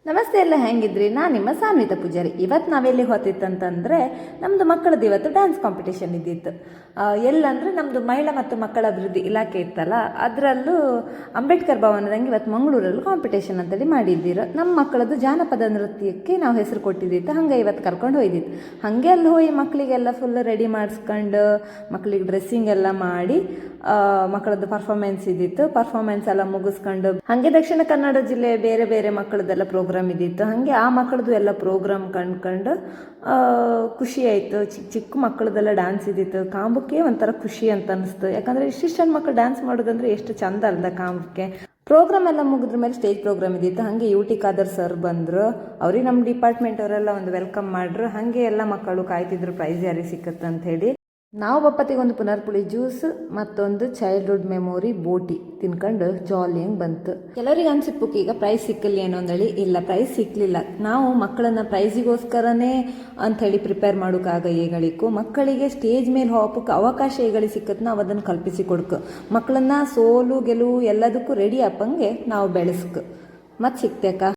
ನಮಸ್ತೆ ಎಲ್ಲ ಹೆಂಗಿದ್ರಿ? ನಾನು ನಿಮ್ಮ ಸಾನ್ವಿತ ಪೂಜಾರಿ. ಇವತ್ತು ನಾವೆಲ್ಲಿ ಹೋತಿತ್ತಂತಂದರೆ ನಮ್ಮದು ಮಕ್ಕಳದ್ದು ಇವತ್ತು ಡ್ಯಾನ್ಸ್ ಕಾಂಪಿಟೇಷನ್ ಇದ್ದಿತ್ತು. ಎಲ್ಲಂದರೆ ನಮ್ಮದು ಮಹಿಳಾ ಮತ್ತು ಮಕ್ಕಳ ಅಭಿವೃದ್ಧಿ ಇಲಾಖೆ ಇತ್ತಲ್ಲ, ಅದರಲ್ಲೂ ಅಂಬೇಡ್ಕರ್ ಭವನದಂಗೆ ಇವತ್ತು ಮಂಗಳೂರಲ್ಲಿ ಕಾಂಪಿಟೇಷನ್ ಅಂತೇಳಿ ಮಾಡಿದ್ದೀರ. ನಮ್ಮ ಮಕ್ಕಳದ್ದು ಜಾನಪದ ನೃತ್ಯಕ್ಕೆ ನಾವು ಹೆಸರು ಕೊಟ್ಟಿದ್ದಿತ್ತು. ಹಾಗೆ ಇವತ್ತು ಕರ್ಕೊಂಡು ಹೋಯ್ದಿತ್ತು. ಹಾಗೆ ಅಲ್ಲಿ ಹೋಗಿ ಮಕ್ಕಳಿಗೆಲ್ಲ ಫುಲ್ ರೆಡಿ ಮಾಡಿಸ್ಕೊಂಡು ಮಕ್ಕಳಿಗೆ ಡ್ರೆಸ್ಸಿಂಗ್ ಎಲ್ಲ ಮಾಡಿ ಮಕ್ಕಳದ್ದು ಪರ್ಫಾರ್ಮೆನ್ಸ್ ಇದ್ದಿತ್ತು. ಪರ್ಫಾರ್ಮೆನ್ಸ್ ಎಲ್ಲ ಮುಗಿಸ್ಕೊಂಡು ಹಾಗೆ ದಕ್ಷಿಣ ಕನ್ನಡ ಜಿಲ್ಲೆ ಬೇರೆ ಬೇರೆ ಮಕ್ಕಳದೆಲ್ಲ ಪ್ರೋಗ್ರಾಮ್ ಇದ್ದಿತ್ತು. ಹಾಗೆ ಆ ಮಕ್ಕಳದ್ದು ಎಲ್ಲ ಪ್ರೋಗ್ರಾಮ್ ಕಂಡ್ಕೊಂಡು ಖುಷಿ ಆಯಿತು. ಚಿಕ್ಕ ಚಿಕ್ಕ ಮಕ್ಕಳದೆಲ್ಲ ಡ್ಯಾನ್ಸ್ ಇದ್ದಿತ್ತು. ಕಾಂಬಕ್ಕೆ ಒಂಥರ ಖುಷಿ ಅಂತ ಅನಿಸ್ತು. ಯಾಕಂದರೆ ಇಷ್ಟಿಷ್ಟು ಮಕ್ಕಳು ಡ್ಯಾನ್ಸ್ ಮಾಡೋದಂದ್ರೆ ಎಷ್ಟು ಚಂದ ಅಲ್ದ ಕಾಂಬಕ್ಕೆ. ಪ್ರೋಗ್ರಾಮ್ ಎಲ್ಲ ಮುಗಿದ್ರ ಮೇಲೆ ಸ್ಟೇಜ್ ಪ್ರೋಗ್ರಾಮ್ ಇದ್ದಿತ್ತು. ಹಾಗೆ ಯು ಟಿ ಖಾದರ್ ಸರ್ ಬಂದರು. ಅವ್ರಿಗೆ ನಮ್ಮ ಡಿಪಾರ್ಟ್ಮೆಂಟ್ ಅವರೆಲ್ಲ ಒಂದು ವೆಲ್ಕಮ್ ಮಾಡ್ರು. ಹಾಗೆ ಎಲ್ಲ ಮಕ್ಕಳು ಕಾಯ್ತಿದ್ರು ಪ್ರೈಸ್ ಯಾರಿಗೆ ಸಿಕ್ಕತ್ತೆ ಅಂತ ಹೇಳಿ. ನಾವು ಬಪ್ಪತ್ತಿಗೆ ಒಂದು ಪುನರ್ಪುಳಿ ಜ್ಯೂಸ್ ಮತ್ತೊಂದು ಚೈಲ್ಡ್ಹುಡ್ ಮೆಮೊರಿ ಬೋಟಿ ತಿನ್ಕೊಂಡು ಜಾಲಿಯಂಗೆ ಬಂತು. ಕೆಲವರಿಗೆ ಅನ್ಸಿಪ್ಪಕ್ಕೆ ಈಗ ಪ್ರೈಸ್ ಸಿಕ್ಕಲಿ ಏನೋ ಅಂದೇಳಿ. ಇಲ್ಲ, ಪ್ರೈಸ್ ಸಿಕ್ಕಲಿಲ್ಲ. ನಾವು ಮಕ್ಕಳನ್ನ ಪ್ರೈಸಿಗೋಸ್ಕರನೇ ಅಂಥೇಳಿ ಪ್ರಿಪೇರ್ ಮಾಡೋಕ್ಕಾಗ ಏಗಳಿಕು. ಮಕ್ಕಳಿಗೆ ಸ್ಟೇಜ್ ಮೇಲೆ ಹೋಗಕ್ಕೆ ಅವಕಾಶ ಏಗಳಿಗೆ ಸಿಕ್ಕತ್ತೆ ನಾವು ಅದನ್ನು ಕಲ್ಪಿಸಿ ಕೊಡ್ಕು. ಮಕ್ಕಳನ್ನ ಸೋಲು ಗೆಲುವು ಎಲ್ಲದಕ್ಕೂ ರೆಡಿ ಆಪಂಗೆ ನಾವು ಬೆಳೆಸ್ಕು. ಮತ್ತೆ ಸಿಕ್ತೇಕ.